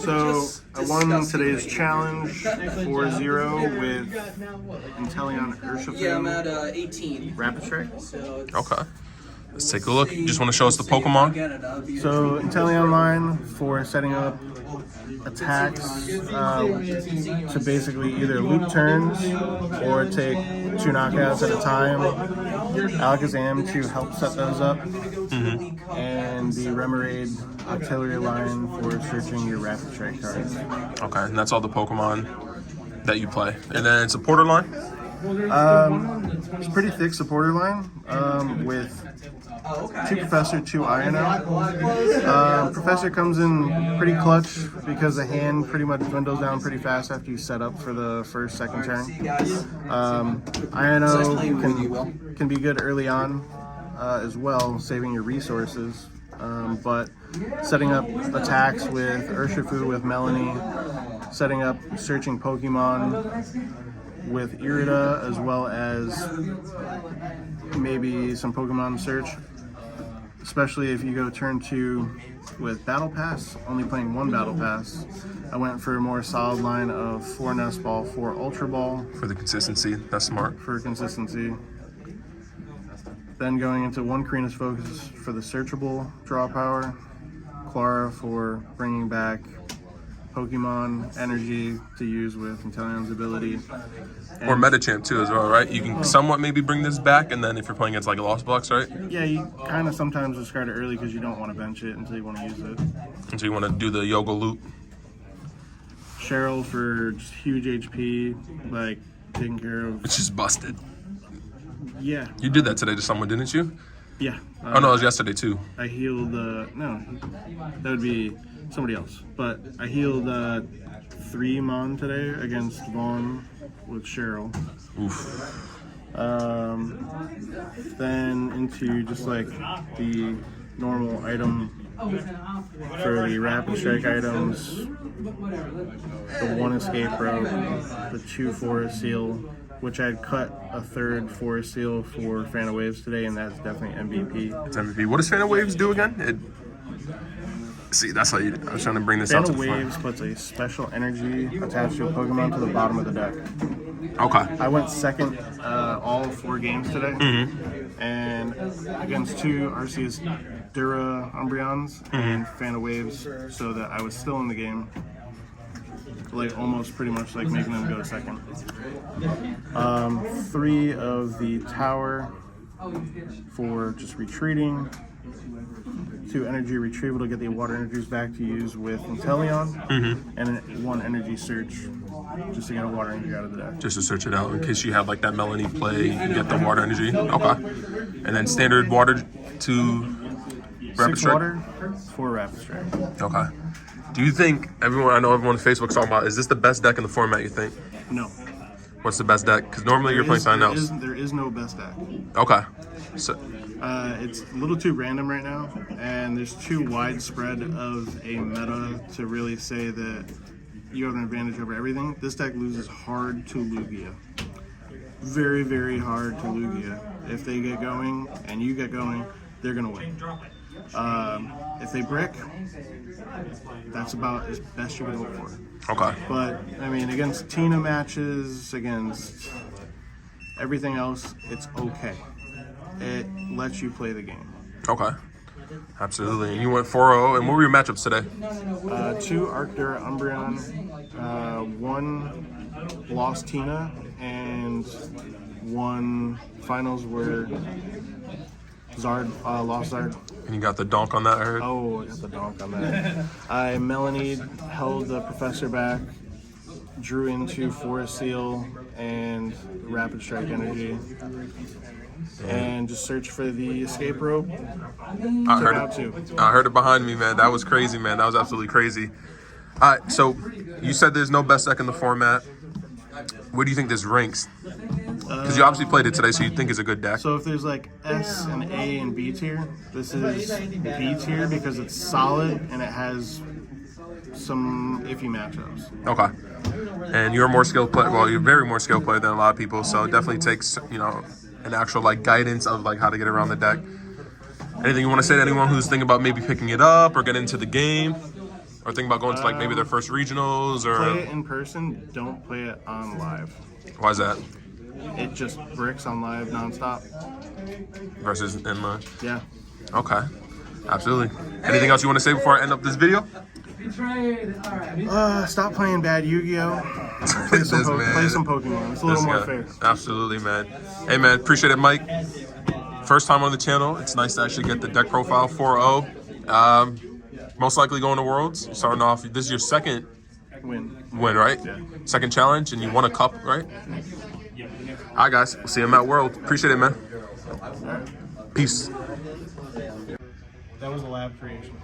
So I won today's challenge 4-0 with Inteleon Yeah, I'm at 18. 18. Rapid Strike. So Okay. Let's take a look. You just want to show us the Pokemon? So Inteleon line for setting up attacks to basically either loop turns or take 2 knockouts at a time. Alakazam to help set those up. And the Remoraid Artillery line for searching your Rapid Strike cards. Okay, and that's all the Pokemon that you play. And then supporter line? It's a pretty thick supporter line with 2 Professor, 2 INO. Professor comes in pretty clutch because the hand pretty much dwindles down pretty fast after you set up for the first, second turn. INO can be good early on as well, saving your resources. But setting up attacks with Urshifu, with Melanie, setting up searching Pokemon with Irida, as well as maybe some Pokemon search, especially if you go turn 2 with Battle Pass, only playing 1 Battle Pass. I went for a more solid line of 4 Nest Ball, 4 Ultra Ball. For the consistency, that's smart. For consistency. Then going into 1 Karina's Focus for the searchable draw power, Clara for bringing back Pokemon energy to use with Inteleon's ability. Or Metachamp too as well, right? You can somewhat maybe bring this back, and then if you're playing against like a Lost Box, right? Yeah, you kind of sometimes discard it early because you don't want to bench it until you want to use it. And so you want to do the Yoga loop. Cheryl for just huge HP, like taking care of. Which is busted. Yeah. You did that today to someone, didn't you? Yeah. Oh no, it was yesterday too. I healed. No, that would be somebody else. But I healed 3 Mon today against Vaughn with Cheryl. Oof. Then into just like the normal item for the Rapid Strike items, the 1 Escape Rope, the 2 Forest Seal, which I had cut a 3rd Forest Seal for Fan of Waves today, and that's definitely MVP. It's MVP. What does Fan of Waves do again? See, that's how you. I was trying to bring this out to Fan the of Waves puts a special energy attached to a Pokemon to the bottom of the deck. Okay. I went second all 4 games today, and against 2 Arceus Dura Umbreons and Fan of Waves, so that I was still in the game, like almost pretty much like making them go second. 3 of the tower for just retreating, 2 energy retrieval to get the water energies back to use with Inteleon, and 1 energy search just to get a water energy out of the deck. Just to search it out in case you have like that Melanie play, you get the water energy. Okay. And then standard water to Rapid 6 Strike. water, 4 Rapid Strike. Okay. Do you think I know everyone on Facebook's talking about, is this the best deck in the format, you think? No. What's the best deck? Because normally you're playing something else. There is no best deck. Okay. So It's a little too random right now, and there's too widespread of a meta to really say that you have an advantage over everything. This deck loses hard to Lugia. Very, very hard to Lugia. If they get going and you get going, they're going to win. If they brick, that's about as best you can hope for. okay. But, I mean, against Tina matches, against everything else, it's okay. It lets you play the game. Okay. Absolutely. And you went 4-0. And what were your matchups today? 2 Arctura Umbreon, 1 Lost Tina, and 1 finals were Zard, Lost Zard. And you got the donk on that, I heard? Oh, I got the donk on that. I Melanie held the Professor back, drew into Forest Seal and Rapid Strike Energy, and just searched for the Escape Rope. I heard it behind me, man. That was crazy, man. That was absolutely crazy. All right, so you said there's no best deck in the format. Where do you think this ranks? Because you obviously played it today, so you think it's a good deck. So if there's like S and A and B tier, this is B tier because it's solid and it has some iffy matchups. Okay. And you're a more skilled player. Well, you're very more skilled player than a lot of people, so it definitely takes, an actual like guidance of like how to get around the deck. Anything you want to say to anyone who's thinking about maybe picking it up or getting into the game? Or or thinking about going to like maybe their first regionals, Play or it in person. Don't play it on live. why is that? It just bricks on live nonstop. Versus in line. Yeah. Okay, absolutely. Anything else you want to say before I end up this video? Stop playing bad Yu-Gi-Oh. Play some, play some Pokemon. It's a little more fair. Absolutely, man. Hey, man, appreciate it, Mike. First time on the channel. It's nice to actually get the deck profile 4-0. Most likely going to Worlds. Starting off, this is your second Win, right? Yeah. Second challenge, and you won a cup, right? All right, guys. We'll see you at World. Appreciate it, man. Peace. That was a lab creation.